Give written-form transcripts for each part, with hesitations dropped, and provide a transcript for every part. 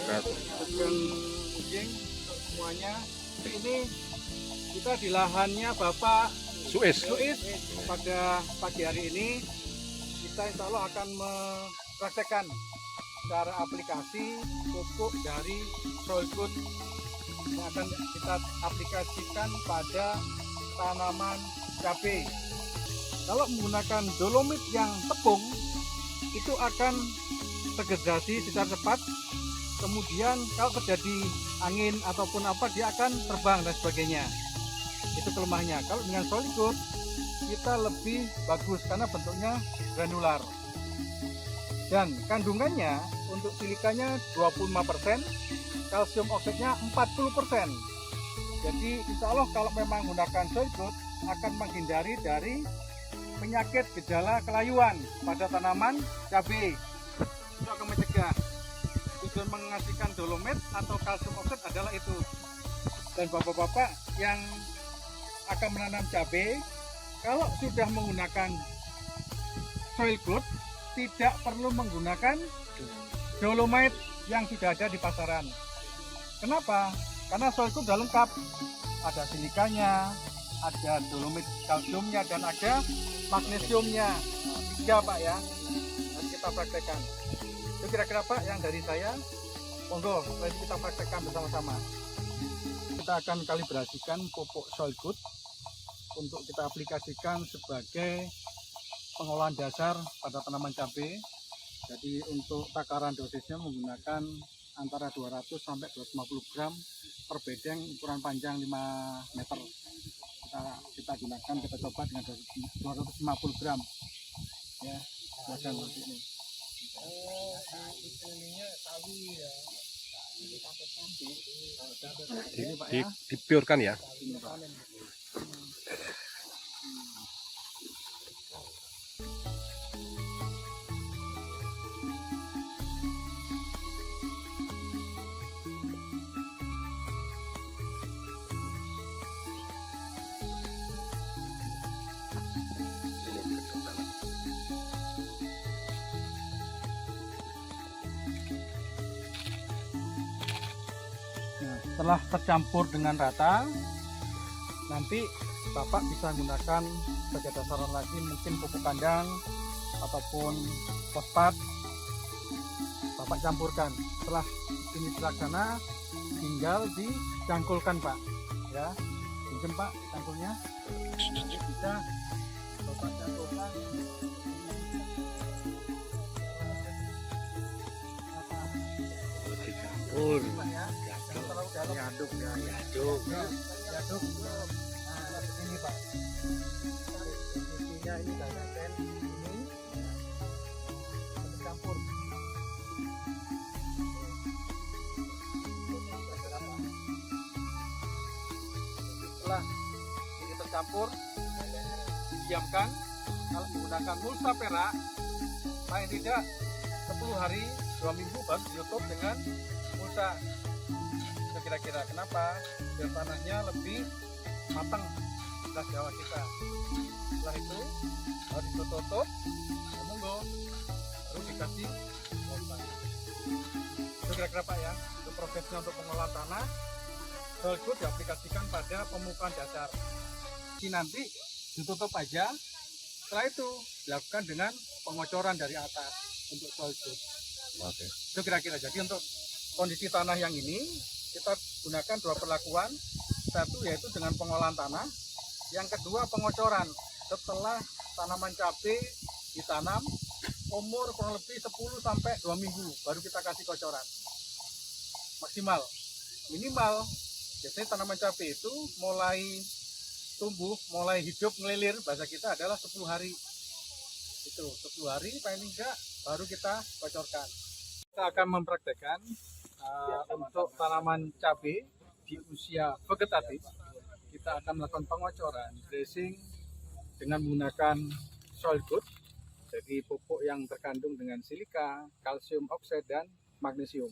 wabarakatuh. Sugeng Ujing untuk semuanya. Ini kita di lahannya Bapak Suis. Pada pagi hari ini kita insya Allah akan mempraktekkan cara aplikasi pupuk dari soil good yang akan kita aplikasikan pada tanaman cabai. Kalau menggunakan dolomit yang tepung itu akan degrasi secara cepat, kemudian kalau terjadi angin ataupun apa dia akan terbang dan sebagainya. Itu kelemahannya. Kalau dengan soil good kita lebih bagus karena bentuknya granular dan kandungannya untuk silikanya 25%, kalsium oksidnya 40%. Jadi insya Allah kalau memang menggunakan soil good akan menghindari dari penyakit gejala kelayuan pada tanaman cabai. Itu akan mencegah. Tujuan mengasihkan dolomit atau kalsium oksid adalah itu. Dan bapak-bapak yang akan menanam cabai, kalau sudah menggunakan soil good, tidak perlu menggunakan dolomite yang sudah ada di pasaran. Kenapa? Karena soil good sudah lengkap. Ada silikanya, ada dolomit kalsiumnya, dan ada magnesiumnya. 3 Pak ya. Nanti kita praktekkan. Itu kira-kira Pak yang dari saya. Monggo, nanti kita praktekkan bersama-sama. Kita akan kalibrasikan pupuk soil good untuk kita aplikasikan sebagai pengolahan dasar pada tanaman cabai. Jadi untuk takaran dosisnya menggunakan antara 200 sampai 250 gram per bedeng ukuran panjang 5 meter. Kita gunakan, kita coba dengan 250 gram ya, silakan seperti ini. Ini Pak ya, Dipiurkan ya. ini, Pak. Nah, setelah tercampur dengan rata, nanti Bapak bisa gunakan sebagai dasaran lagi mungkin pupuk kandang ataupun fosfat. Bapak campurkan. Setelah ini terlaksana, tinggal dicangkulkan Pak. Ya, pinjam Pak cangkulnya. Nanti bisa Bapak cangkulkan. Dicampur. Pak ya. Jangan terlalu dalam. Diaduk. Diaduk. Nah, ini Pak. Isinya ini banyak dan ini campur. Setelah ini tercampur, didiamkan. Kalau menggunakan mulsa perak, paling tidak 10 hari 2 minggu baru ditutup dengan mulsa. Itu kira-kira kenapa? Biar tanahnya lebih matang beras Jawa kita. Setelah itu baru ditutup, ya monggo, baru dikasih mulsa. Itu kira-kira Pak ya, itu prosesnya untuk pengolahan tanah. Soil good diaplikasikan pada pemukaan dasar. Ini nanti ditutup aja. Setelah itu dilakukan dengan pengocoran dari atas untuk soil good. Oke. Itu kira-kira. Jadi untuk kondisi tanah yang ini kita gunakan 2 perlakuan. Satu yaitu dengan pengolahan tanah. Yang kedua pengocoran. Setelah tanaman cabai ditanam, umur kurang lebih 10 sampai 2 minggu baru kita kasih kocoran. Maksimal. Minimal biasanya tanaman cabai itu mulai tumbuh, mulai hidup, ngelilir, bahasa kita adalah 10 hari. Itu 10 hari paling enggak baru kita kocorkan. Kita akan mempraktekkan untuk tanaman cabai di usia vegetatif. Kita akan melakukan pengocoran, dressing dengan menggunakan soil good. Jadi pupuk yang terkandung dengan silika, kalsium oksid dan magnesium.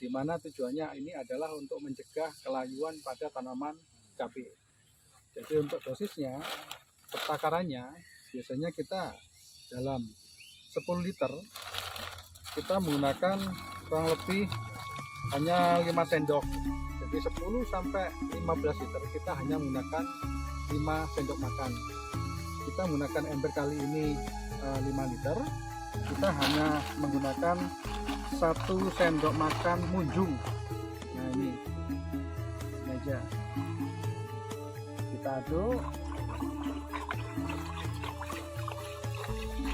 Di mana tujuannya ini adalah untuk mencegah kelayuan pada tanaman cabai. Jadi untuk dosisnya, takarannya biasanya kita dalam 10 liter kita menggunakan kurang lebih hanya 5 sendok. Jadi 10 sampai 15 liter kita hanya menggunakan 5 sendok makan. Kita menggunakan ember kali ini 5 liter. Kita hanya menggunakan 1 sendok makan munjung. Nah ini aja. Kita aduk.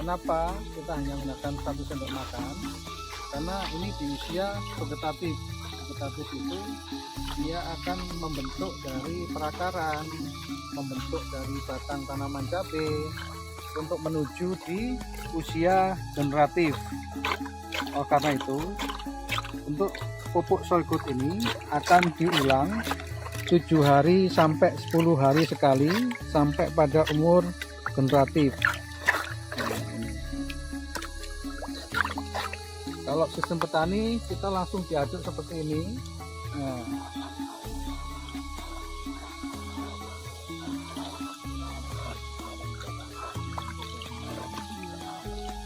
Kenapa kita hanya menggunakan 1 sendok makan? Karena ini di usia vegetatif. Vegetatif itu dia akan membentuk dari perakaran, membentuk dari batang tanaman cabai untuk menuju di usia generatif. Karena itu untuk pupuk Soilgood ini akan diulang 7 hari sampai 10 hari sekali sampai pada umur generatif. Kalau sistem petani kita langsung diaduk seperti ini. Nah.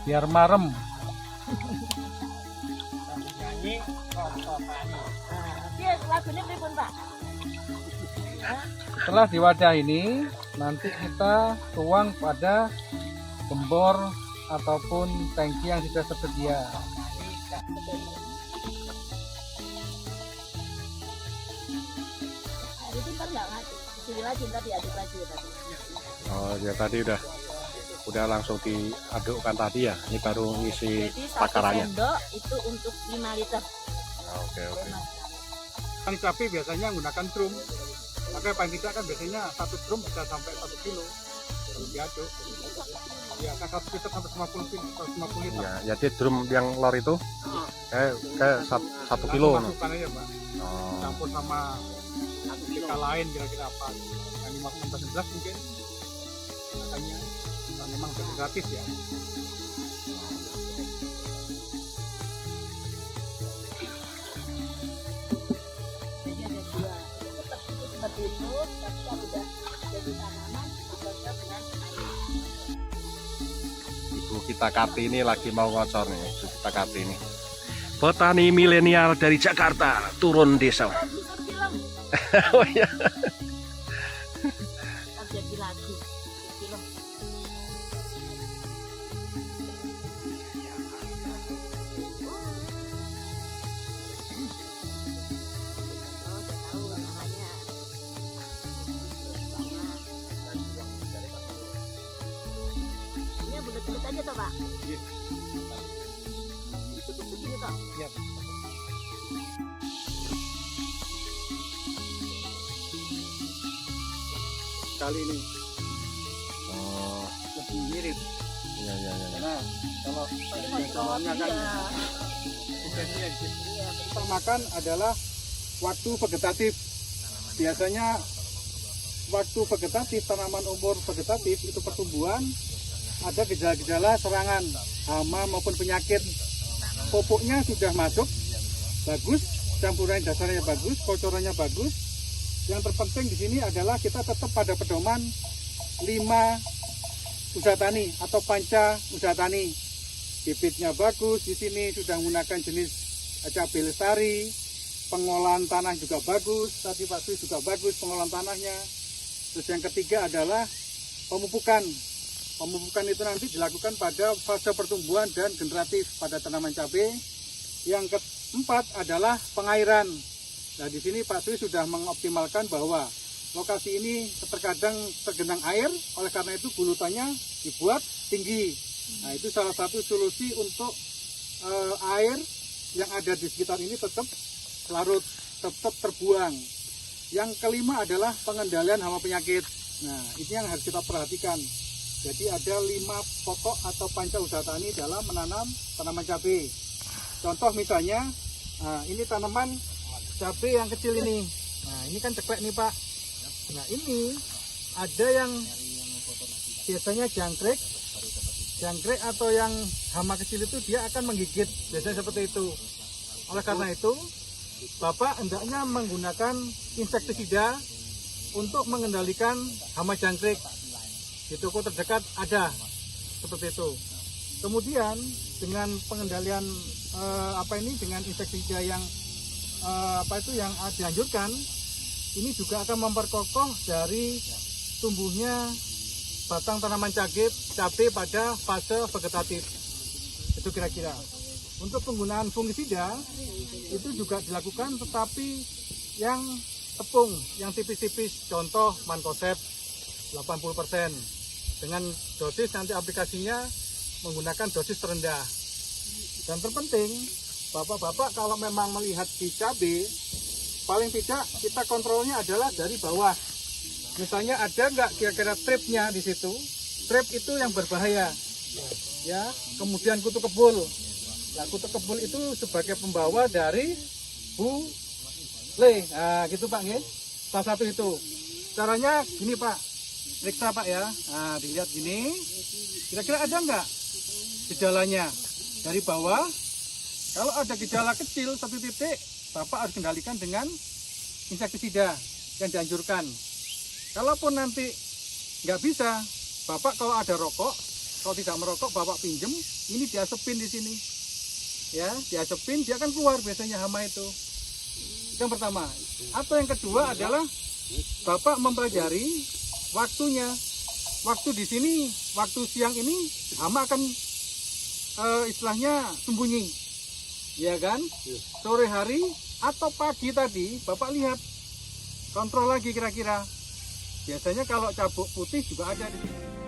Biar marem. Setelah diwadah ini, nanti kita tuang pada gembor ataupun tangki yang sudah tersedia. Oh ya, tadi udah langsung diadukkan tadi ya. Ini baru ngisi takarannya. Sendok itu untuk 5 liter. Oke. Kan cabai biasanya menggunakan drum. Maka paling tidak kan biasanya 1 drum bisa sampai 1 kilo. Baru diaduk. Ya kan 1 liter sampai 150 liter. Ya, jadi drum yang lor itu kayak 1 kilo. Masukkan aja Pak. Campur sama PK lain kira-kira apa. Yang 15-16 mungkin. Makanya memang gratis ya. Jadi ada 2. Seperti itu, tapi kalau udah jadi tanaman, diproses dengan air. Ibu kita Kartini lagi mau ngocor nih. Ibu kita Kartini, petani milenial dari Jakarta turun desa. Oh iya. Jadi lagu film. Ini bulat-bulat aja toh Pak? Iya. Cukup segini toh? Iya. Kali ini lebih mirip. Iya. Nah, kalau Ini kan makan adalah waktu vegetatif. Biasanya waktu vegetatif, tanaman umur vegetatif itu pertumbuhan ada gejala-gejala serangan hama maupun penyakit. Pupuknya sudah masuk, bagus, campuran dasarnya bagus, kocorannya bagus. Yang terpenting di sini adalah kita tetap pada pedoman 5 usaha tani atau panca usaha tani. Bibitnya bagus, di sini sudah menggunakan jenis cabai lestari, pengolahan tanah juga bagus, tadi Pak Sri juga bagus pengolahan tanahnya. Terus yang ketiga adalah pemupukan. Pemupukan itu nanti dilakukan pada fase pertumbuhan dan generatif pada tanaman cabai. Yang keempat adalah pengairan. Nah, di sini Pak Sri sudah mengoptimalkan bahwa lokasi ini terkadang tergenang air, oleh karena itu gulutannya dibuat tinggi. Nah, itu salah satu solusi untuk air yang ada di sekitar ini tetap larut, tetap terbuang. Yang kelima adalah pengendalian hama penyakit. Nah, ini yang harus kita perhatikan. Jadi ada 5 pokok atau panca usaha tani dalam menanam tanaman cabai. Contoh misalnya, ini tanaman cabai yang kecil ini. Nah, ini kan ceklek nih Pak. Nah, ini ada yang biasanya jangkrik atau yang hama kecil itu dia akan menggigit, biasanya seperti itu. Oleh karena itu, Bapak hendaknya menggunakan insektisida untuk mengendalikan hama jangkrik. Di toko terdekat ada seperti itu. Kemudian dengan pengendalian dengan insektisida yang yang dianjurkan ini juga akan memperkokoh dari tumbuhnya batang tanaman cabai pada fase vegetatif. Itu kira-kira. Untuk penggunaan fungisida itu juga dilakukan, tetapi yang tepung, yang tipis-tipis, contoh mancozeb 80%, dengan dosis nanti aplikasinya menggunakan dosis terendah. Dan terpenting, bapak-bapak kalau memang melihat di cabai, paling tidak kita kontrolnya adalah dari bawah. Misalnya ada nggak kira-kira tripnya di situ? Trip itu yang berbahaya, ya. Kemudian kutu kebul. Nah, kutu kebul itu sebagai pembawa dari bule. Nah, gitu Pak, nggih. Salah satu itu. Caranya gini Pak, periksa Pak ya. Nah, dilihat gini. Kira-kira ada nggak gejalanya dari bawah? Kalau ada gejala kecil 1 titik, Bapak harus kendalikan dengan insektisida yang dianjurkan. Kalaupun nanti nggak bisa, Bapak kalau ada rokok, kalau tidak merokok, Bapak pinjem, ini diasepin di sini. Ya, diasepin, dia akan keluar biasanya hama itu. Yang pertama. Atau yang kedua adalah Bapak mempelajari waktunya. Waktu di sini, waktu siang ini, hama akan istilahnya sembunyi. Ya kan? Sore hari atau pagi tadi, Bapak lihat. Kontrol lagi kira-kira. Biasanya kalau cabuk putih juga ada di sini.